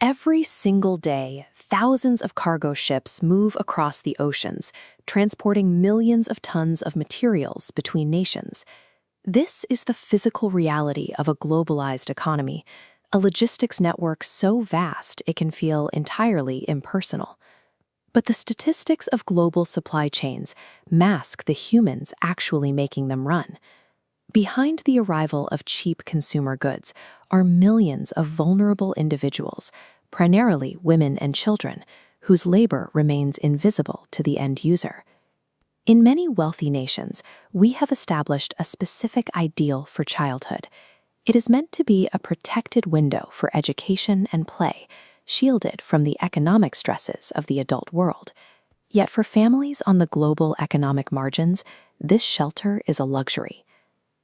Every single day, thousands of cargo ships move across the oceans, transporting millions of tons of materials between nations. This is the physical reality of a globalized economy, a logistics network so vast it can feel entirely impersonal. But the statistics of global supply chains mask the humans actually making them run. Behind the arrival of cheap consumer goods are millions of vulnerable individuals, primarily women and children, whose labor remains invisible to the end user. In many wealthy nations, we have established a specific ideal for childhood. It is meant to be a protected window for education and play, shielded from the economic stresses of the adult world. Yet for families on the global economic margins, this shelter is a luxury.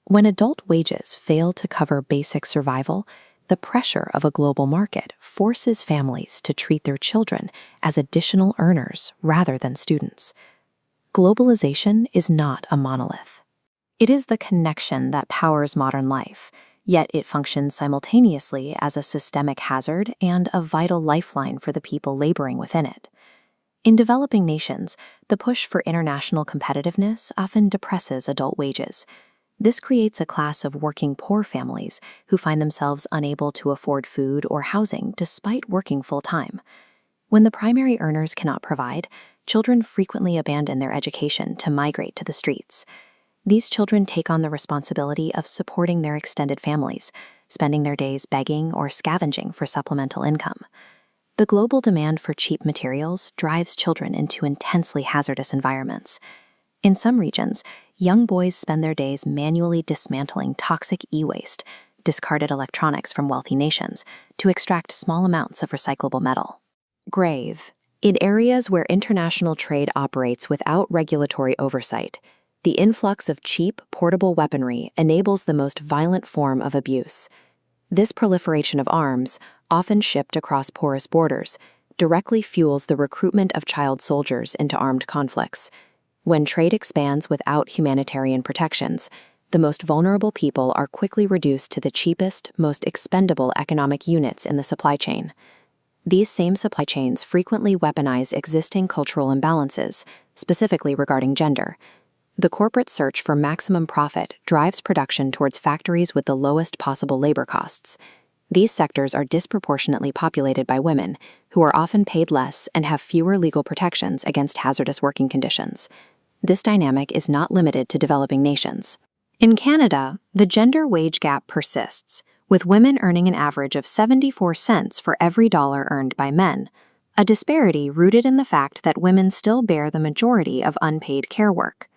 When adult wages fail to cover basic survival, the pressure of a global market forces families to treat their children as additional earners rather than students. Globalization is not a monolith. It is the connection that powers modern life, yet it functions simultaneously as a systemic hazard and a vital lifeline for the people laboring within it. In developing nations, the push for international competitiveness often depresses adult wages. This creates a class of working poor families who find themselves unable to afford food or housing despite working full-time. When the primary earners cannot provide, children frequently abandon their education to migrate to the streets. These children take on the responsibility of supporting their extended families, spending their days begging or scavenging for supplemental income. The global demand for cheap materials drives children into intensely hazardous environments. In some regions, young boys spend their days manually dismantling toxic e-waste, discarded electronics from wealthy nations, to extract small amounts of recyclable metal. Grave. In areas where international trade operates without regulatory oversight, the influx of cheap, portable weaponry enables the most violent form of abuse. This proliferation of arms, often shipped across porous borders, directly fuels the recruitment of child soldiers into armed conflicts. When trade expands without humanitarian protections, the most vulnerable people are quickly reduced to the cheapest, most expendable economic units in the supply chain. These same supply chains frequently weaponize existing cultural imbalances, specifically regarding gender. The corporate search for maximum profit drives production towards factories with the lowest possible labor costs. These sectors are disproportionately populated by women, who are often paid less and have fewer legal protections against hazardous working conditions. This dynamic is not limited to developing nations. In Canada, the gender wage gap persists, with women earning an average of 74 cents for every dollar earned by men, a disparity rooted in the fact that women still bear the majority of unpaid care work.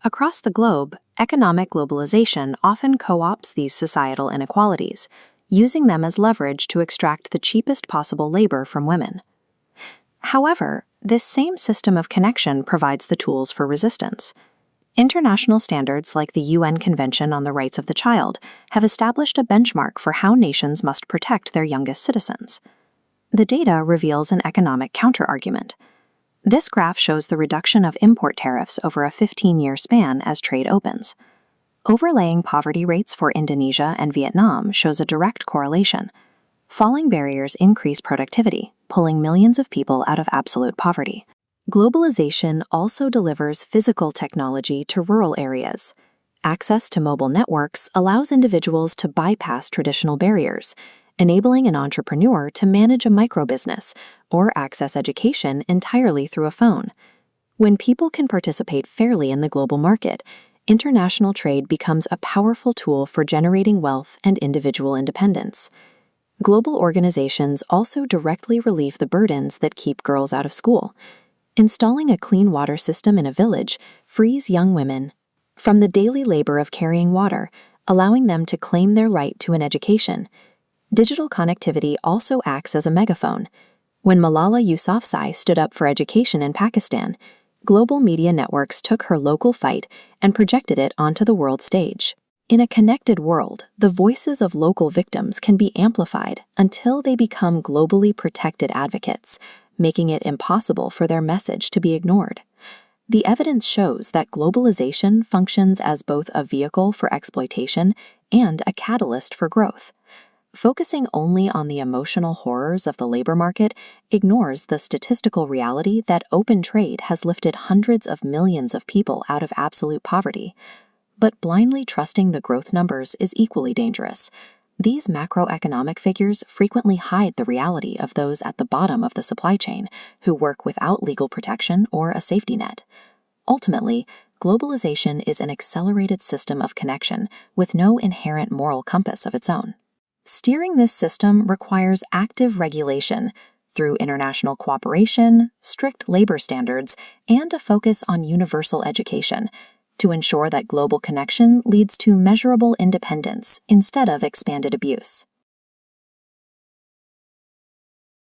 Across the globe, economic globalization often co-opts these societal inequalities, using them as leverage to extract the cheapest possible labor from women. However, this same system of connection provides the tools for resistance. International standards like the UN Convention on the Rights of the Child have established a benchmark for how nations must protect their youngest citizens. The data reveals an economic counterargument. This graph shows the reduction of import tariffs over a 15-year span as trade opens. Overlaying poverty rates for Indonesia and Vietnam shows a direct correlation. Falling barriers increase productivity, pulling millions of people out of absolute poverty. Globalization also delivers physical technology to rural areas. Access to mobile networks allows individuals to bypass traditional barriers, enabling an entrepreneur to manage a microbusiness or access education entirely through a phone. When people can participate fairly in the global market, international trade becomes a powerful tool for generating wealth and individual independence. Global organizations also directly relieve the burdens that keep girls out of school. Installing a clean water system in a village frees young women from the daily labor of carrying water, allowing them to claim their right to an education. Digital connectivity also acts as a megaphone. When Malala Yousafzai stood up for education in Pakistan, global media networks took her local fight and projected it onto the world stage. In a connected world, the voices of local victims can be amplified until they become globally protected advocates, making it impossible for their message to be ignored. The evidence shows that globalization functions as both a vehicle for exploitation and a catalyst for growth. Focusing only on the emotional horrors of the labor market ignores the statistical reality that open trade has lifted hundreds of millions of people out of absolute poverty. But blindly trusting the growth numbers is equally dangerous. These macroeconomic figures frequently hide the reality of those at the bottom of the supply chain who work without legal protection or a safety net. Ultimately, globalization is an accelerated system of connection with no inherent moral compass of its own. Steering this system requires active regulation through international cooperation, strict labor standards, and a focus on universal education to ensure that global connection leads to measurable independence instead of expanded abuse.